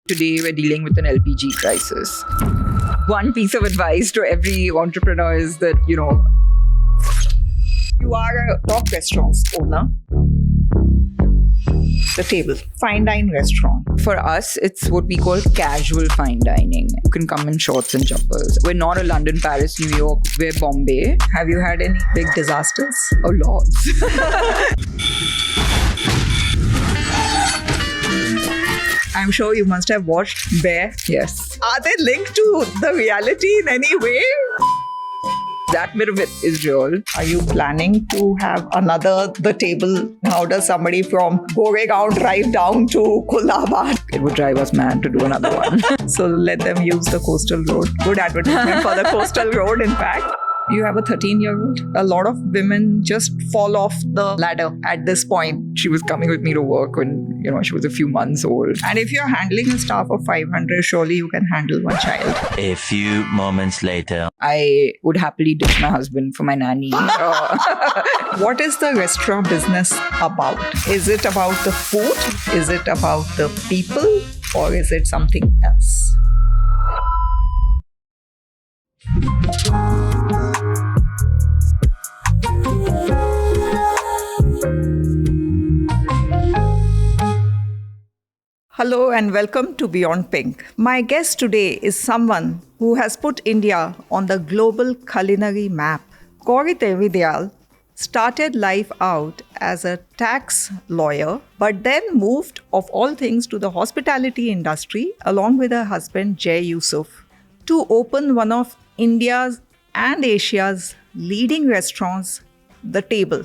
Today, we're dealing with an LPG crisis. One piece of advice to every entrepreneur is that, you are a top restaurant owner. The table, fine dine restaurant. For us, it's what we call casual fine dining. You can come in shorts and jumpers. We're not a London, Paris, New York. We're Bombay. Have you had any big disasters? Oh, lots. I'm sure you must have watched Bear. Yes. Are they linked to the reality in any way? That bit of it is real. Are you planning to have another The Table? How does somebody from Goregaon drive down to Kolaba? It would drive us mad to do another one. So let them use the coastal road. Good advertisement for the coastal road, in fact. You have a 13-year-old. A lot of women just fall off the ladder at this point. She was coming with me to work when, she was a few months old. And if you're handling a staff of 500, surely you can handle one child. A few moments later. I would happily ditch my husband for my nanny. What is the restaurant business about? Is it about the food? Is it about the people? Or is it something else? Hello and welcome to Beyond Pink. My guest today is someone who has put India on the global culinary map. Gauri Devidayal started life out as a tax lawyer, but then moved, of all things, to the hospitality industry along with her husband Jay Yusuf to open one of India's and Asia's leading restaurants, The Table.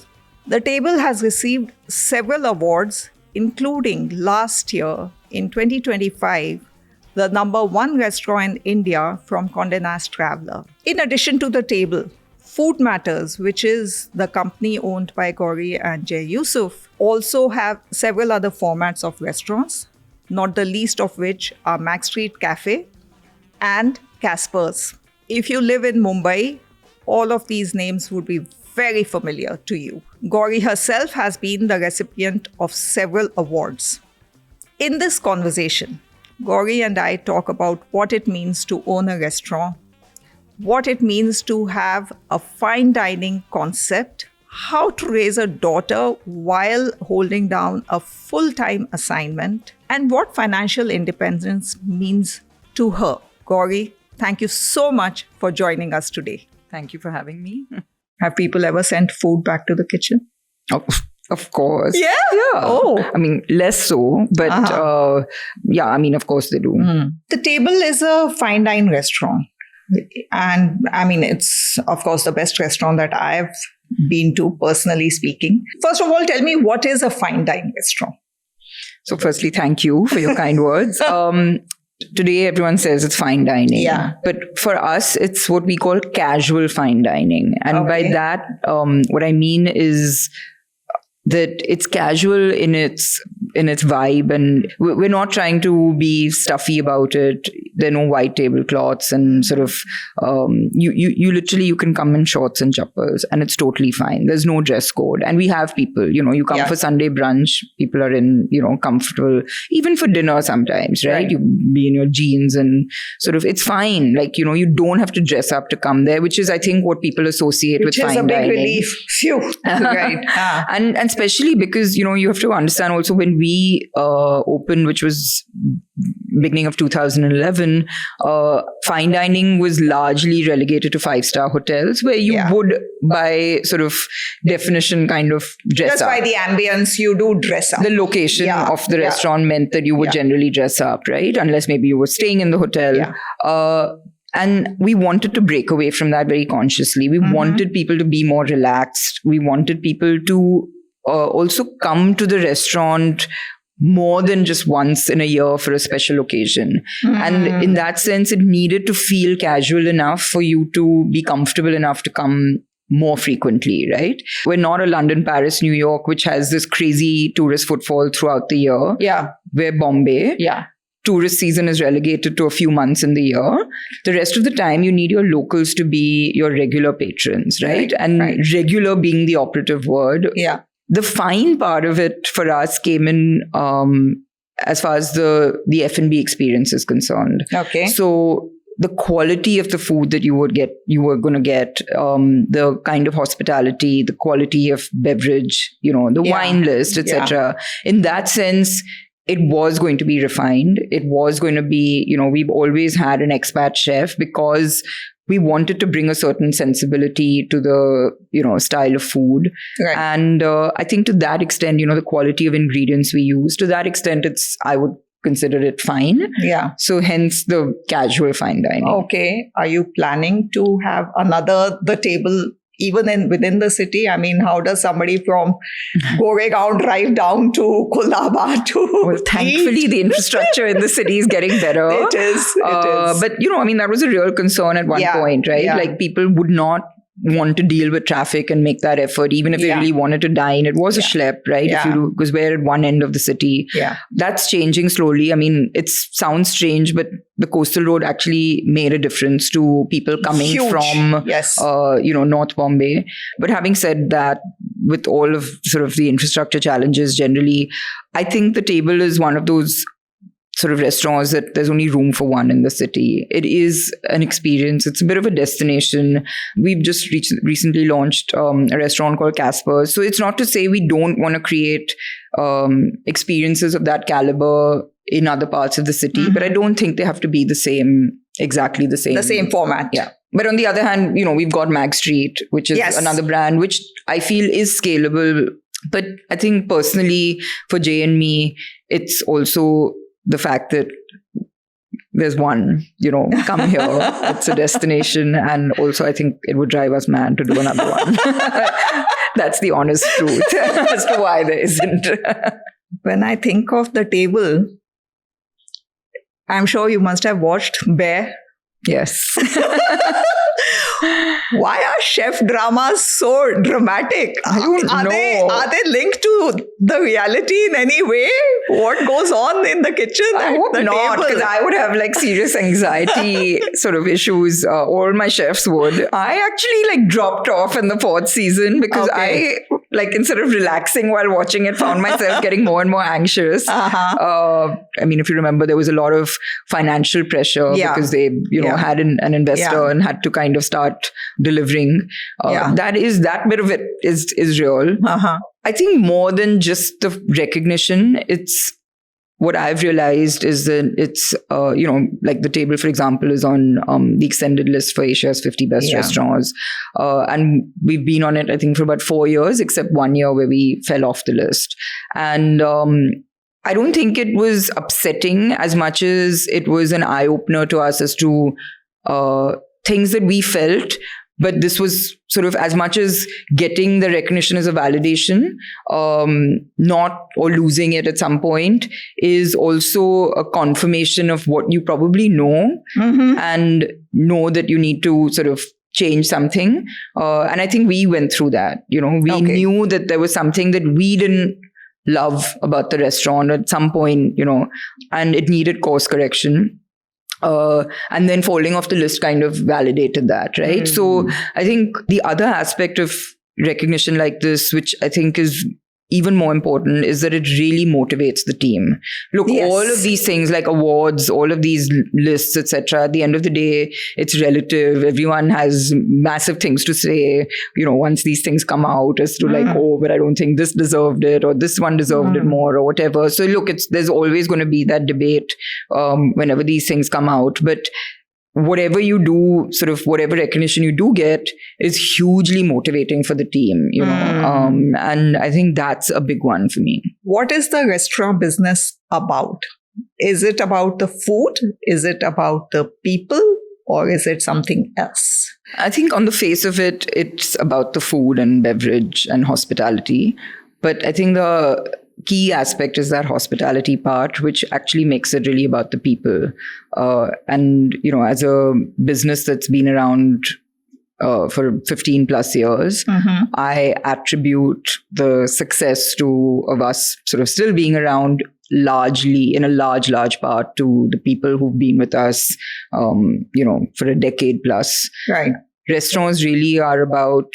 The Table has received several awards, including last year, in 2025, the #1 restaurant in India from Condé Nast Traveler. In addition to The Table, Food Matters, which is the company owned by Gauri and Jay Yusuf, also have several other formats of restaurants, not the least of which are Mac Street Cafe and Casper's. If you live in Mumbai, all of these names would be very familiar to you. Gauri herself has been the recipient of several awards. In this conversation, Gauri and I talk about what it means to own a restaurant, what it means to have a fine dining concept, how to raise a daughter while holding down a full-time assignment, and what financial independence means to her. Gauri, thank you so much for joining us today. Thank you for having me. Have people ever sent food back to the kitchen? Oh, of course. Yeah? Oh. I mean, less so, but of course they do. The Table is a fine dine restaurant. And it's, of course, the best restaurant that I've been to, personally speaking. First of all, tell me, what is a fine dine restaurant? So firstly, thank you for your kind words. Today, everyone says it's fine dining. Yeah. But for us, it's what we call casual fine dining. And by that, what I mean is that it's casual in its vibe, and we're not trying to be stuffy about it. There are no white tablecloths, and sort of you can come in shorts and jumpers, and it's totally fine. There's no dress code, and we have people. You come for Sunday brunch. People are in comfortable, even for dinner sometimes, right? You be in your jeans, and sort of it's fine. Like you don't have to dress up to come there, which is I think what people associate with fine dining. Which is a big relief. Phew. Right. And especially because, you have to understand also when we opened, which was beginning of 2011, fine dining was largely relegated to 5-star hotels where you would, by sort of definition, kind of dress up. Just by the ambience, you do dress up. The location of the restaurant meant that you would generally dress up, right? Unless maybe you were staying in the hotel. Yeah. And we wanted to break away from that very consciously. We wanted people to be more relaxed. We wanted people to also come to the restaurant more than just once in a year for a special occasion. And in that sense, it needed to feel casual enough for you to be comfortable enough to come more frequently, right? We're not a London, Paris, New York, which has this crazy tourist footfall throughout the year. Yeah. We're Bombay. Yeah. Tourist season is relegated to a few months in the year. The rest of the time, you need your locals to be your regular patrons, right? Regular being the operative word. Yeah. The fine part of it for us came in as far as the F&B experience is concerned. Okay. So the quality of the food that you were going to get, the kind of hospitality, the quality of beverage, the wine list, etc. In that sense, it was going to be refined. It was going to be, we've always had an expat chef because we wanted to bring a certain sensibility to the, style of food. Right. And I think to that extent, the quality of ingredients we use, to that extent, I would consider it fine. Yeah. So hence the casual fine dining. Okay. Are you planning to have the table even within the city? I mean, how does somebody from Goregaon drive down to Colaba to Well, thankfully, the infrastructure in the city is getting better. It is. But, that was a real concern at one point, right? Yeah. Like people would not want to deal with traffic and make that effort, even if they really wanted to dine. It was a schlep, right? Yeah. Because we're at one end of the city. Yeah. That's changing slowly. I mean, it sounds strange, but the coastal road actually made a difference to people coming from, North Bombay. But having said that, with all of sort of the infrastructure challenges generally, I think the table is one of those sort of restaurants that there's only room for one in the city. It is an experience. It's a bit of a destination. We've just recently launched a restaurant called Casper's. So it's not to say we don't want to create experiences of that caliber in other parts of the city, but I don't think they have to be exactly the same. The same format. Yeah. But on the other hand, we've got Mag Street, which is another brand, which I feel is scalable. But I think personally for Jay and me, it's also the fact that there's one, come here, it's a destination. And also I think it would drive us mad to do another one. That's the honest truth as to why there isn't. When I think of the table, I'm sure you must have watched Bear. Yes. Why are chef dramas so dramatic? I don't know. Are they linked to the reality in any way? What goes on in the kitchen? I hope not, because I would have serious anxiety sort of issues. All my chefs would. I actually dropped off in the 4th season because I instead of relaxing while watching it, found myself getting more and more anxious. I mean, if you remember, there was a lot of financial pressure because they, had an investor and had to kind of start delivering. That bit of it is real. I think more than just the recognition, it's what I've realized is that it's, the table, for example, is on the extended list for Asia's 50 best restaurants. And we've been on it, I think, for about 4 years, except 1 year where we fell off the list. And I don't think it was upsetting as much as it was an eye-opener to us as to things that we felt. But this was sort of, as much as getting the recognition as a validation, not or losing it at some point, is also a confirmation of what you probably know and know that you need to sort of change something. And I think we went through that. We knew that there was something that we didn't love about the restaurant at some point, and it needed course correction. And then falling off the list kind of validated that, right? So I think the other aspect of recognition like this, which I think is even more important, is that it really motivates the team. Look, all of these things like awards, all of these lists, etc. At the end of the day, it's relative. Everyone has massive things to say, once these things come out as to but I don't think this deserved it, or this one deserved it more, or whatever. So look, there's always going to be that debate whenever these things come out. But whatever you do, sort of whatever recognition you do get, is hugely motivating for the team, and I think that's a big one for me. What is the restaurant business about? Is it about the food? Is it about the people? Or is it something else? I think on the face of it, it's about the food and beverage and hospitality. But I think the key aspect is that hospitality part, which actually makes it really about the people. And, as a business that's been around for 15 plus years, I attribute the success of us sort of still being around largely, in a large part, to the people who've been with us, for a decade plus. Right. Restaurants really are about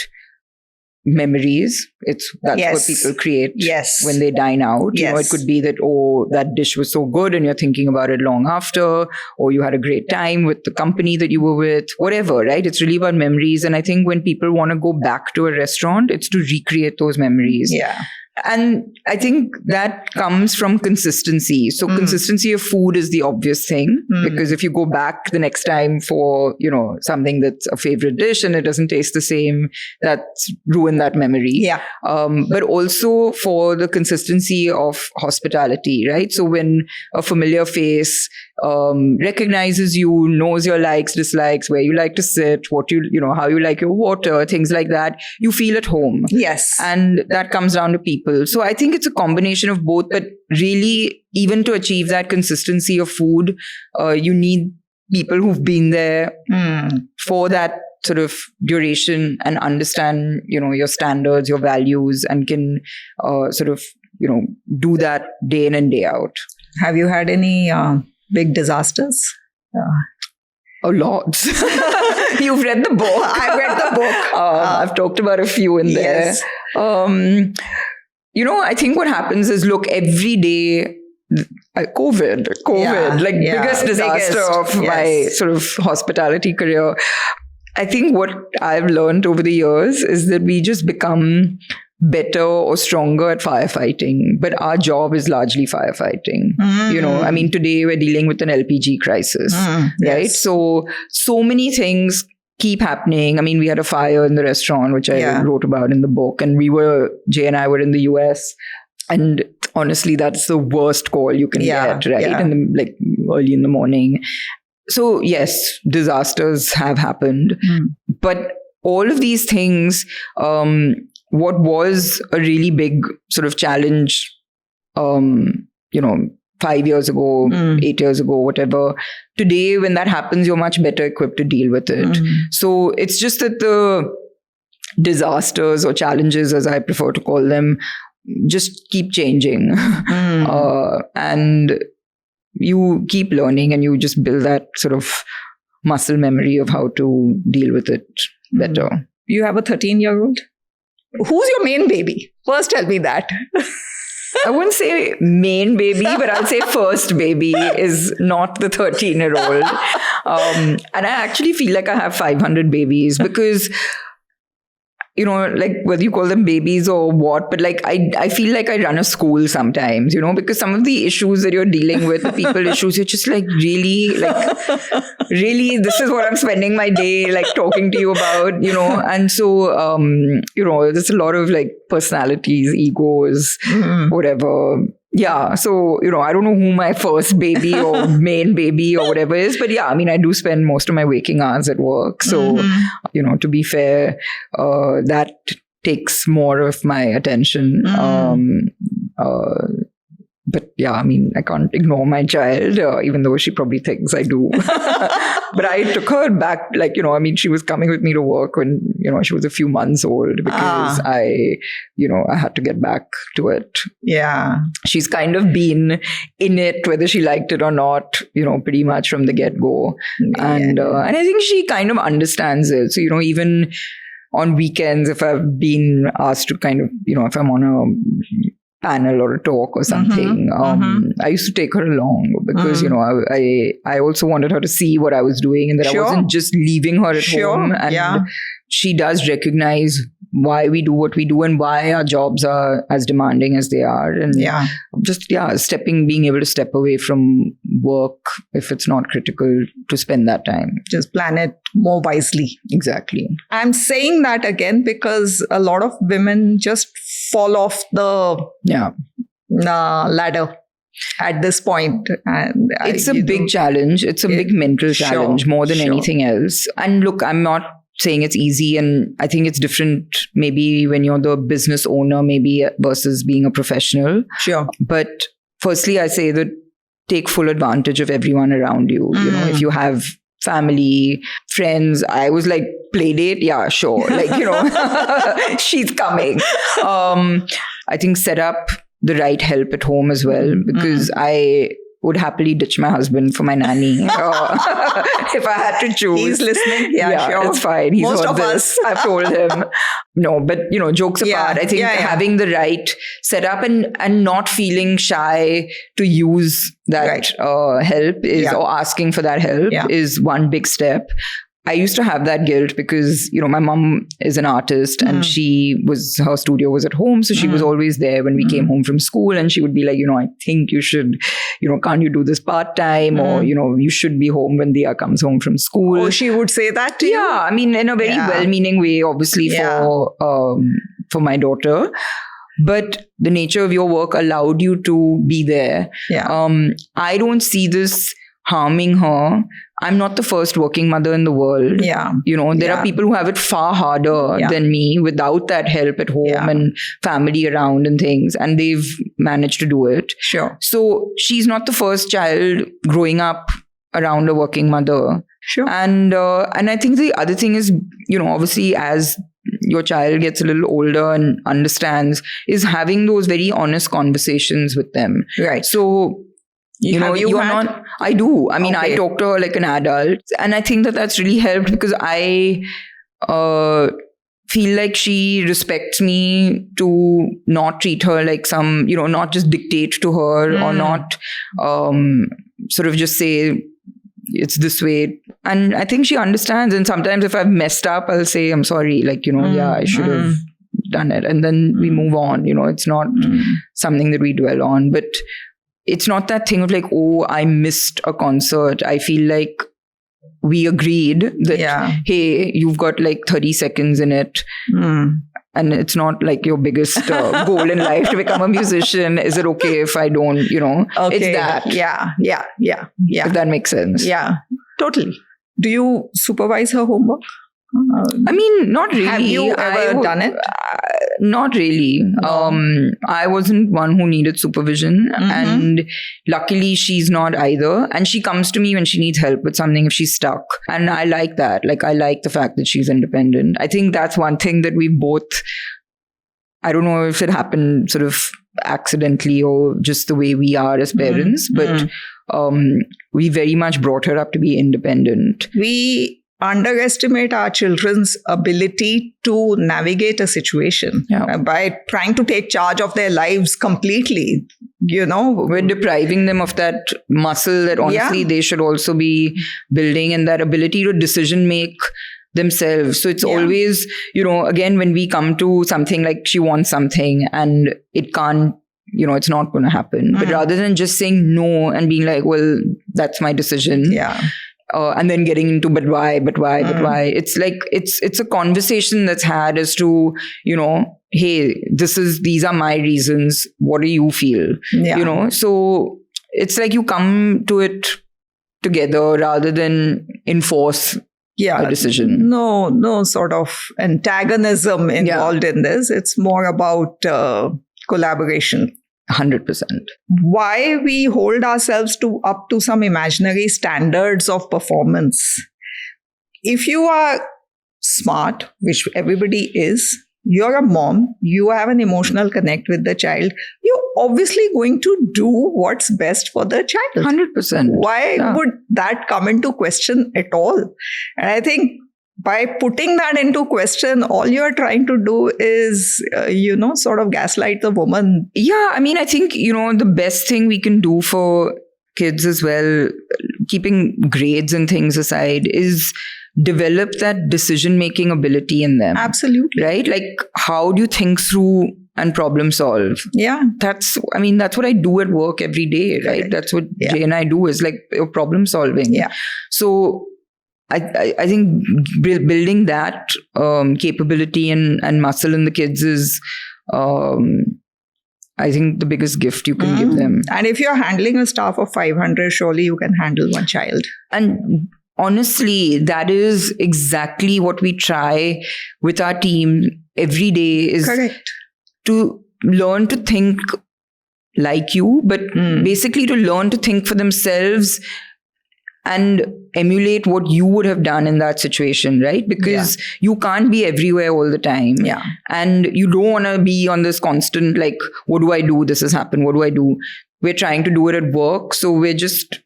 memories. That's Yes. what people create Yes. when they dine out. You know, Yes. it could be that, oh, that dish was so good and you're thinking about it long after, or you had a great time with the company that you were with, whatever, right? It's really about memories. And I think when people want to go back to a restaurant, it's to recreate those memories. Yeah. And I think that comes from consistency. So consistency of food is the obvious thing, because if you go back the next time for, you know, something that's a favorite dish and it doesn't taste the same, that's ruined that memory. Yeah. But also for the consistency of hospitality, right? So when a familiar face recognizes you, knows your likes, dislikes, where you like to sit, how you like your water, things like that, you feel at home. Yes. And that comes down to people. So I think it's a combination of both, but really, even to achieve that consistency of food, you need people who've been there for that sort of duration and understand, you know, your standards, your values, and can sort of, you know, do that day in and day out. Have you had any big disasters? A lot. You've read the book. I've read the book. I've talked about a few in there. Yes. You know, I think what happens is, look, every day, COVID, biggest disaster of my sort of hospitality career. I think what I've learned over the years is that we just become better or stronger at firefighting, but our job is largely firefighting. You know, I mean, today we're dealing with an LPG crisis, right? Yes. So many things keep happening. I mean, we had a fire in the restaurant, which I wrote about in the book, and Jay and I were in the US, and honestly, that's the worst call you can get, right? Yeah. And early in the morning. So yes, disasters have happened, but all of these things, what was a really big sort of challenge, 5 years ago, 8 years ago, whatever. Today, when that happens, you're much better equipped to deal with it. So it's just that the disasters or challenges, as I prefer to call them, just keep changing. And you keep learning and you just build that sort of muscle memory of how to deal with it better. You have a 13-year-old? Who's your main baby? First, tell me that. I wouldn't say main baby, but I'll say first baby is not the 13-year-old. And I actually feel like I have 500 babies because, you know, like whether you call them babies or what, but like I feel like I run a school sometimes, you know, because some of the issues that you're dealing with, the people issues, you're just like, really, this is what I'm spending my day like talking to you about, you know. And so, you know, there's a lot of like personalities, egos, whatever. Yeah. So, you know, I don't know who my first baby or main baby or whatever is, but yeah, I mean, I do spend most of my waking hours at work. So, you know, to be fair, that takes more of my attention. But yeah, I mean, I can't ignore my child, even though she probably thinks I do. But I took her back, like, you know, I mean, she was coming with me to work when, you know, she was a few months old because I had to get back to it. Yeah. She's kind of been in it, whether she liked it or not, you know, pretty much from the get-go. And I think she kind of understands it. So, you know, even on weekends, if I've been asked to kind of, you know, if I'm on a panel or a talk or something, I used to take her along because, you know, I also wanted her to see what I was doing and that I wasn't just leaving her at home. And she does recognize why we do what we do and why our jobs are as demanding as they are. And being able to step away from work if it's not critical to spend that time. Just plan it more wisely. Exactly. I'm saying that again because a lot of women just fall off the ladder at this point. And it's a big challenge. It's a big mental challenge more than anything else. And look, I'm not saying it's easy, and I think it's different maybe when you're the business owner maybe versus being a professional. Sure. But firstly, I say that take full advantage of everyone around you. You know, if you have family, friends, I was like, play date? Yeah, sure. Like, you know, she's coming. I think set up the right help at home as well, because I would happily ditch my husband for my nanny if I had to choose. He's listening. Yeah, sure. It's fine. He's Most heard of this. us. I've told him. No, but jokes Yeah. apart, I think having the right setup and not feeling shy to use that help is or asking for that help is one big step. I used to have that guilt because, my mom is an artist and her studio was at home. So she was always there when we came home from school, and she would be like, I think you should, can't you do this part-time or, you should be home when Dia comes home from school. Oh, she would say that to you? Yeah. I mean, in a very well-meaning way, obviously for my daughter. But the nature of your work allowed you to be there. Yeah. I don't see this harming her. I'm not the first working mother in the world. Yeah. There are people who have it far harder than me without that help at home and family around and things. And they've managed to do it. Sure. So she's not the first child growing up around a working mother. Sure. And I think the other thing is, obviously as your child gets a little older and understands, is having those very honest conversations with them. Right. So, I do. I mean, I talk to her like an adult. And I think that that's really helped because I feel like she respects me to not treat her like some, not just dictate to her or not sort of just say, it's this way. And I think she understands. And sometimes if I've messed up, I'll say, I'm sorry. Like, I should have done it. And then we move on. It's not something that we dwell on. But it's not that thing of like, oh, I missed a concert. I feel like we agreed that, hey, you've got like 30 seconds in it. And it's not like your biggest goal in life to become a musician. Is it okay if I don't, Okay. It's that. Yeah. If that makes sense. Yeah, totally. Do you supervise her homework? I mean, not really. Have you ever done it? Not really. No. I wasn't one who needed supervision. And luckily, she's not either. And she comes to me when she needs help with something if she's stuck. And I like that. Like, I like the fact that she's independent. I think that's one thing that we both, I don't know if it happened sort of accidentally or just the way we are as parents, but we very much brought her up to be independent. We underestimate our children's ability to navigate a situation by trying to take charge of their lives completely. We're depriving them of that muscle that honestly they should also be building, and that ability to decision make themselves. So it's always, again, when we come to something like she wants something and it can't, it's not going to happen. But rather than just saying no and being like, well, that's my decision. Yeah. And then getting into but why? It's like it's a conversation that's had as to, hey, these are my reasons. What do you feel? Yeah. So it's like you come to it together rather than enforce a decision. No sort of antagonism involved in this. It's more about collaboration. 100%. Why we hold ourselves up to some imaginary standards of performance. If you are smart, which everybody is, you're a mom, you have an emotional connect with the child, you're obviously going to do what's best for the child. 100%. Why would that come into question at all? And I think by putting that into question, all you're trying to do is, sort of gaslight the woman. Yeah, I mean, I think, the best thing we can do for kids as well, keeping grades and things aside, is develop that decision-making ability in them. Absolutely. Right? Like, how do you think through and problem solve? Yeah. That's what I do at work every day, right? Correct. That's what Jay and I do, is like problem solving. Yeah. So I think building that capability and muscle in the kids is, I think, the biggest gift you can give them. And if you're handling a staff of 500, surely you can handle one child. And honestly, that is exactly what we try with our team every day, is Correct. to learn to think like you, but basically to learn to think for themselves and emulate what you would have done in that situation, right? Because you can't be everywhere all the time. Yeah. And you don't want to be on this constant, like, what do I do? This has happened. What do I do? we're trying to do it at work. So we're just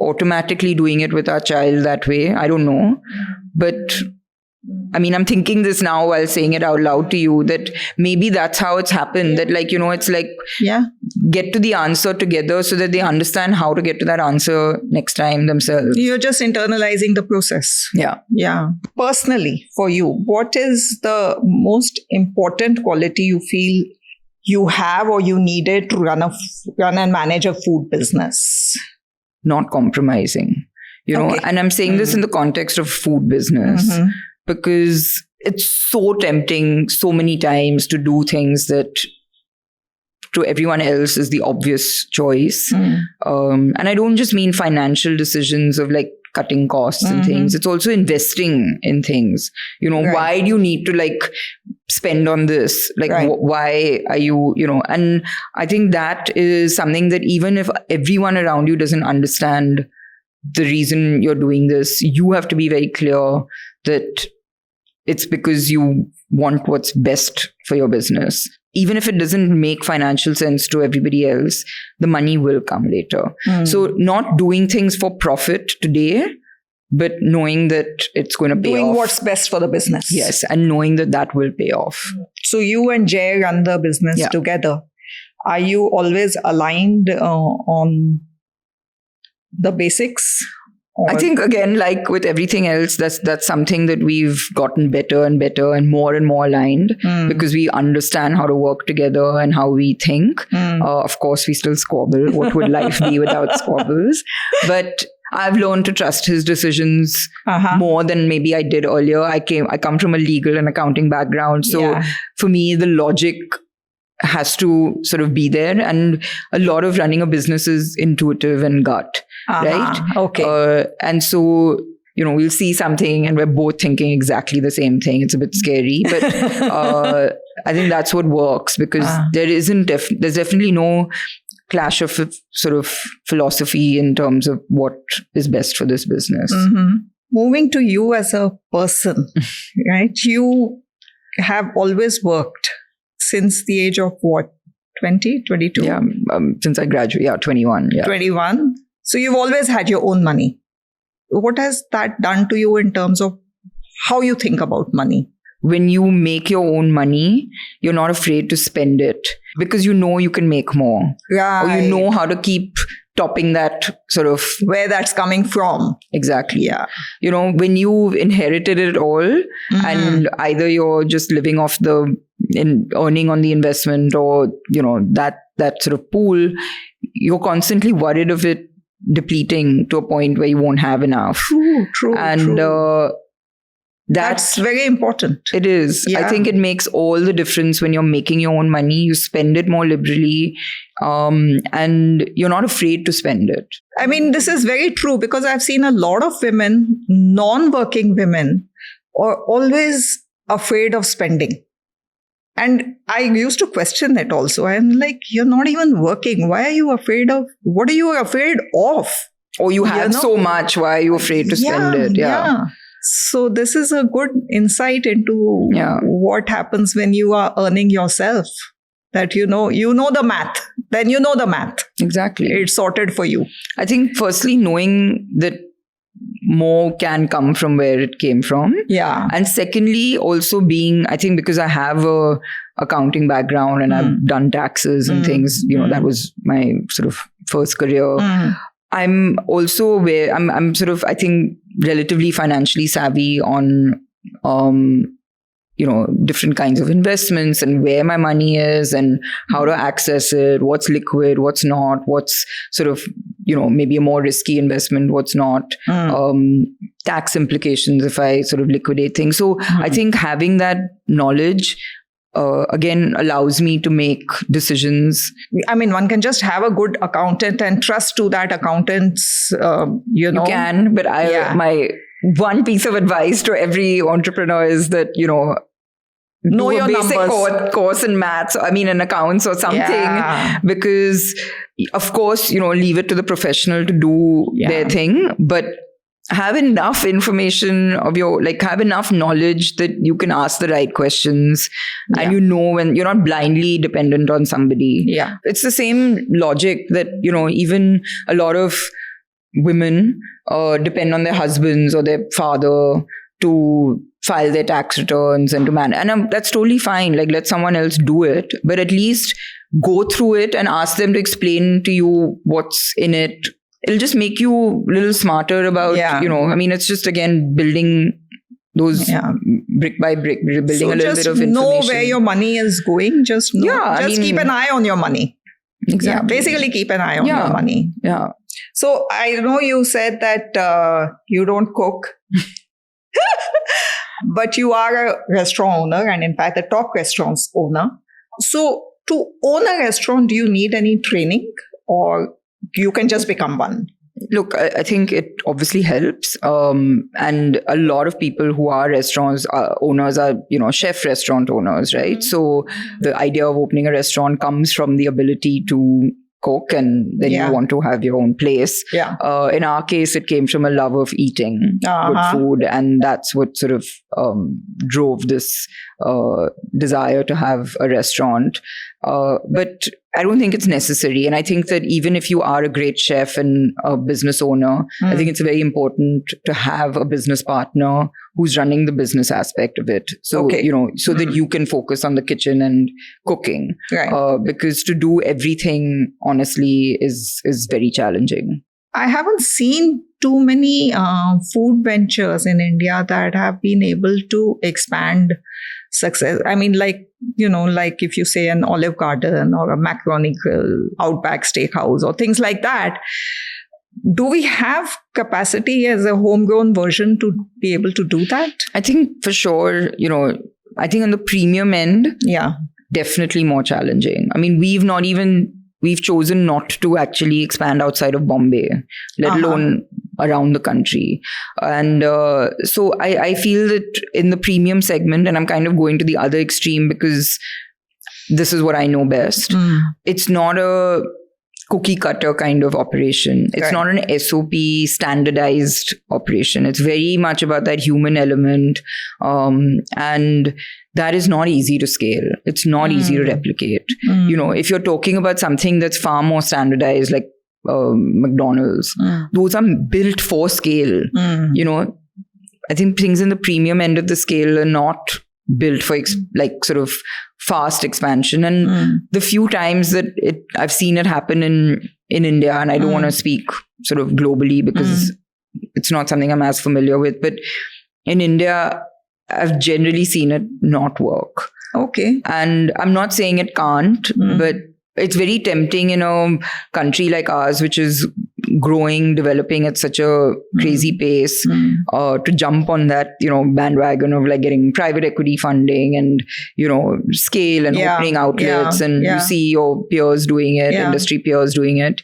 automatically doing it with our child that way. I don't know. But I mean, I'm thinking this now while saying it out loud to you, that maybe that's how it's happened. That like, it's like, get to the answer together so that they understand how to get to that answer next time themselves. You're just internalizing the process. Yeah. Yeah. Personally, for you, what is the most important quality you feel you have or you needed to run and manage a food business? Not compromising, Okay. and I'm saying this in the context of food business. Because it's so tempting so many times to do things that to everyone else is the obvious choice. And I don't just mean financial decisions of like cutting costs and things. It's also investing in things. Why do you need to like spend on this? Like, why are you, and I think that is something that even if everyone around you doesn't understand the reason you're doing this, you have to be very clear that it's because you want what's best for your business. Even if it doesn't make financial sense to everybody else, the money will come later. So not doing things for profit today, but knowing that it's going to pay off. Doing what's best for the business. Yes, and knowing that will pay off. So you and Jay run the business together. Are you always aligned on the basics? I think, again, like with everything else, that's something that we've gotten better and better and more aligned because we understand how to work together and how we think. Of course, we still squabble. What would life be without squabbles? But I've learned to trust his decisions more than maybe I did earlier. I come from a legal and accounting background. So for me, the logic has to sort of be there. And a lot of running a business is intuitive and gut. Right? Okay. And so, we'll see something and we're both thinking exactly the same thing. It's a bit scary, but I think that's what works because there's definitely no clash of sort of philosophy in terms of what is best for this business. Moving to you as a person, right? You have always worked since the age of what? 20, 22? Yeah, since I graduated, 21. Yeah. 21. So you've always had your own money. What has that done to you in terms of how you think about money? When you make your own money, you're not afraid to spend it because you can make more. Right. Or you know how to keep topping that sort of... Where that's coming from. Exactly. Yeah. When you've inherited it all and either you're just living off earning on the investment or, that sort of pool, you're constantly worried of it depleting to a point where you won't have enough. True. And that's very important. It is. Yeah. I think it makes all the difference when you're making your own money. You spend it more liberally and you're not afraid to spend it. I mean, this is very true because I've seen a lot of women, non-working women, are always afraid of spending. And I used to question it also. I'm like, you're not even working. Why are you afraid of? What are you afraid of? Or you have so much. Why are you afraid to spend it? Yeah. So this is a good insight into what happens when you are earning yourself. That you know the math. Then you know the math. Exactly. It's sorted for you. I think firstly, knowing that more can come from where it came from. Yeah. And secondly, also I think because I have a accounting background and I've done taxes and things, that was my sort of first career. I'm also aware, I'm sort of, I think, relatively financially savvy on, different kinds of investments and where my money is and how to access it, what's liquid, what's not, what's sort of, maybe a more risky investment, what's not, tax implications if I sort of liquidate things. So I think having that knowledge, again, allows me to make decisions. I mean, one can just have a good accountant and trust to that accountant's, You can, but my one piece of advice to every entrepreneur is that, know do your a basic numbers. course in maths, in accounts or something, because of course, leave it to the professional to do their thing. But have enough information of have enough knowledge that you can ask the right questions, and you know when you're not blindly dependent on somebody. Yeah. It's the same logic that, even a lot of women depend on their husbands or their father to file their tax returns and to manage. And that's totally fine. Like, let someone else do it, but at least go through it and ask them to explain to you what's in it. It'll just make you a little smarter about, it's just, again, building those brick by brick, building a little bit of information. Know where your money is going. Just know. Yeah, keep an eye on your money. Exactly. Yeah, basically keep an eye on your money. Yeah. So I know you said that you don't cook, but you are a restaurant owner, and in fact, a top restaurants owner. So to own a restaurant, do you need any training, or you can just become one? Look, I think it obviously helps. And a lot of people who are restaurants owners are, chef restaurant owners, right? Mm-hmm. So the idea of opening a restaurant comes from the ability to cook, and then you want to have your own place. Yeah. In our case, it came from a love of eating good food, and that's what sort of drove this desire to have a restaurant. But I don't think it's necessary. And I think that even if you are a great chef and a business owner, I think it's very important to have a business partner who's running the business aspect of it. So, so that you can focus on the kitchen and cooking. Right. Because to do everything, honestly, is very challenging. I haven't seen too many food ventures in India that have been able to expand success. I mean, like if you say an Olive Garden or a Macaroni Grill, Outback Steakhouse or things like that, do we have capacity as a homegrown version to be able to do that? I think for sure, I think on the premium end, definitely more challenging. I mean, we've chosen not to actually expand outside of Bombay, let alone around the country. And so I feel that in the premium segment, and I'm kind of going to the other extreme because this is what I know best, it's not a cookie cutter kind of operation. It's not an SOP standardized operation. It's very much about that human element. And that is not easy to scale. It's not easy to replicate. If you're talking about something that's far more standardized, like McDonald's, those are built for scale. I think things in the premium end of the scale are not built for sort of fast expansion. And the few times that I've seen it happen in India, and I don't want to speak sort of globally because it's not something I'm as familiar with, but in India, I've generally seen it not work. Okay. And I'm not saying it can't, but it's very tempting in a country like ours, which is growing, developing at such a crazy pace, to jump on that, bandwagon of like getting private equity funding and, scale and opening outlets. And you see your peers doing it, industry peers doing it,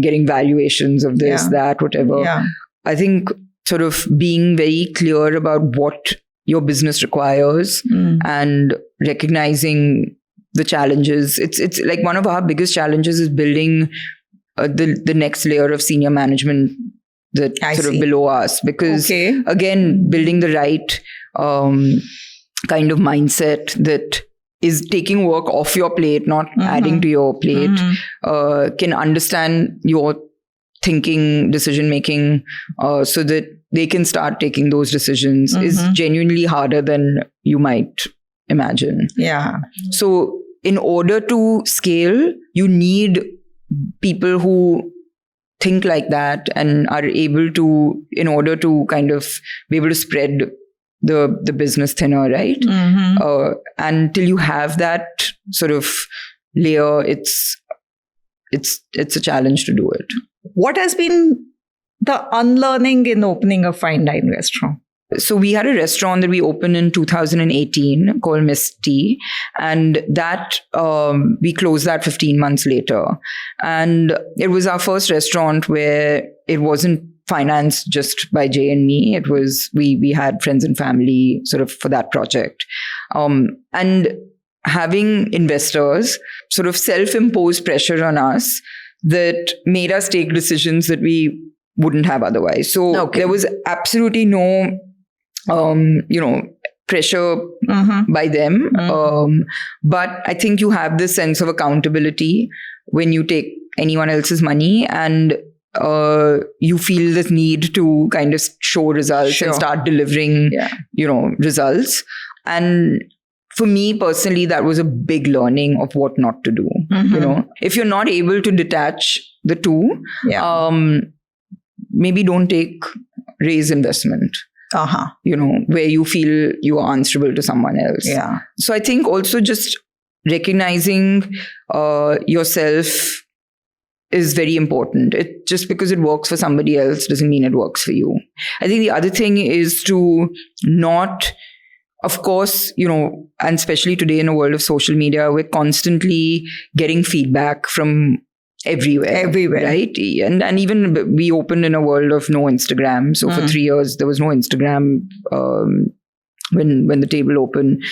getting valuations of this, that, whatever. Yeah. I think sort of being very clear about what your business requires and recognizing the challenges. It's like one of our biggest challenges is building the next layer of senior management that sort of below us, because again, building the right kind of mindset that is taking work off your plate, not adding to your plate, can understand your thinking, decision making, so that they can start taking those decisions is genuinely harder than you might imagine. Yeah. So in order to scale, you need people who think like that and are able to, in order to kind of be able to spread the business thinner, right? And till you have that sort of layer, it's a challenge to do it. What has been the unlearning in opening a fine dine restaurant? So we had a restaurant that we opened in 2018 called Miss T, and that we closed that 15 months later. And it was our first restaurant where it wasn't financed just by Jay and me. It was we had friends and family sort of for that project, and having investors sort of self-imposed pressure on us that made us take decisions that we wouldn't have otherwise. So there was absolutely no, pressure by them. But I think you have this sense of accountability when you take anyone else's money, and you feel this need to kind of show results and start delivering, results. And for me personally, that was a big learning of what not to do. If you're not able to detach the two, maybe don't raise investment. Where you feel you are answerable to someone else. So I think also just recognizing yourself is very important. It just because it works for somebody else doesn't mean it works for you. I think the other thing is to not, of course, and especially today in a world of social media, we're constantly getting feedback from everywhere, right? And even we opened in a world of no Instagram. So for 3 years, there was no Instagram when the table opened.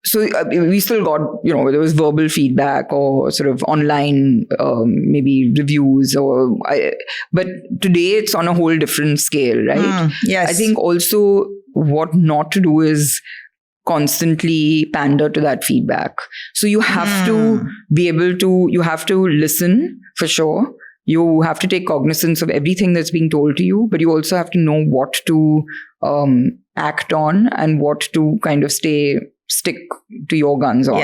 So we still got, there was verbal feedback or sort of online, maybe reviews but today it's on a whole different scale, right? Yes. I think also what not to do is constantly pander to that feedback. So you have to be able to, you have to listen for sure. You have to take cognizance of everything that's being told to you, but you also have to know what to act on and what to kind of stick to your guns on.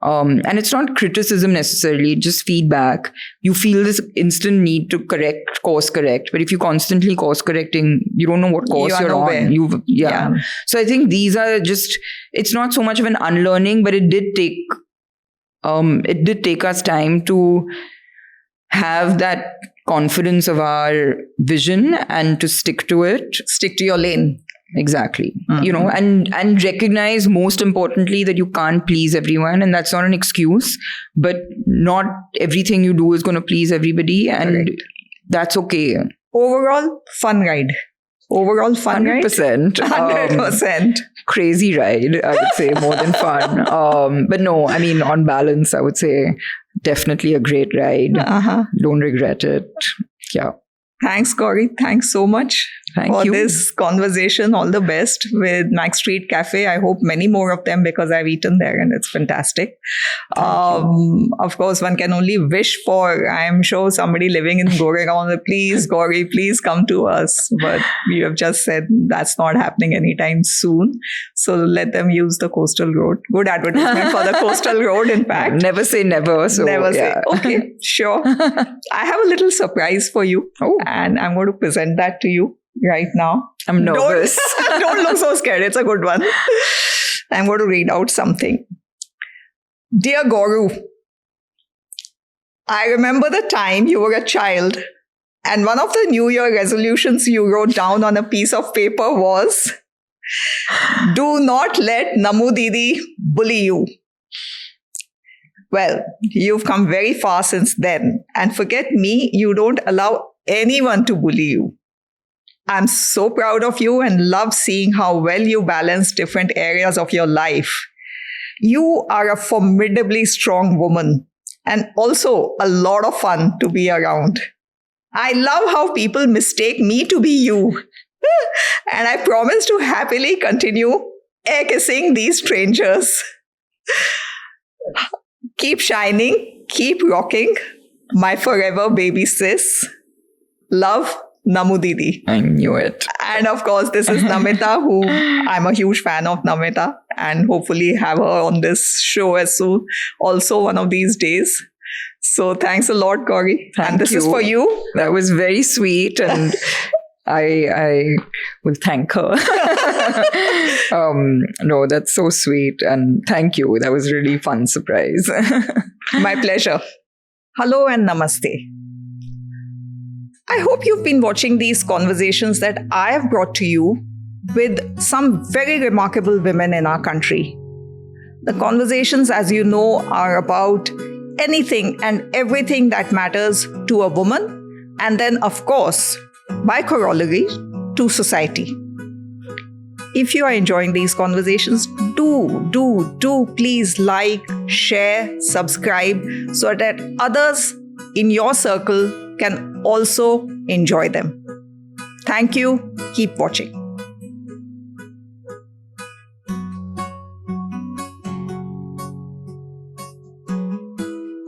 And it's not criticism necessarily, just feedback. You feel this instant need to course correct. But if you constantly course correcting, you don't know what course you're on. So I think these are just, it's not so much of an unlearning, but it did take us time to have that confidence of our vision and to stick to it. Stick to your lane. Exactly. And recognize most importantly that you can't please everyone, and that's not an excuse, but not everything you do is going to please everybody, and that's okay. Overall, fun ride. 100%. 100%. Crazy ride, I would say, more than fun. But no, I mean, on balance, I would say definitely a great ride. Don't regret it. Yeah. Thanks, Gauri. Thanks so much for this conversation. All the best with Max Street Cafe. I hope many more of them, because I've eaten there and it's fantastic. Of course, one can only wish for, I am sure somebody living in Goregaon, please, Gauri, please come to us. But you have just said that's not happening anytime soon. So let them use the coastal road. Good advertisement for the coastal road, in fact. Never say never. So never say. Okay, sure. I have a little surprise for you. And I'm going to present that to you right now. I'm nervous. Don't look so scared. It's a good one. I'm going to read out something. Dear Gauru, I remember the time you were a child, and one of the New Year resolutions you wrote down on a piece of paper was, do not let Namu Didi bully you. Well, you've come very far since then, and forget me, you don't allow anyone to bully you. I'm so proud of you and love seeing how well you balance different areas of your life. You are a formidably strong woman and also a lot of fun to be around. I love how people mistake me to be you. And I promise to happily continue air-kissing these strangers. Keep shining, keep rocking, my forever baby sis. Love, Namu Didi. I knew it. And of course, this is Namita, who I'm a huge fan of Namita, and hopefully have her on this show as soon, also one of these days. So thanks a lot, Gauri. And this is for you. That was very sweet, and I will thank her. No, that's so sweet, and thank you. That was really fun surprise. My pleasure. Hello and namaste. I hope you've been watching these conversations that I have brought to you with some very remarkable women in our country. The conversations, as you know, are about anything and everything that matters to a woman, and then, of course, by corollary, to society. If you are enjoying these conversations, do please like, share, subscribe, so that others in your circle can also enjoy them. Thank you. Keep watching.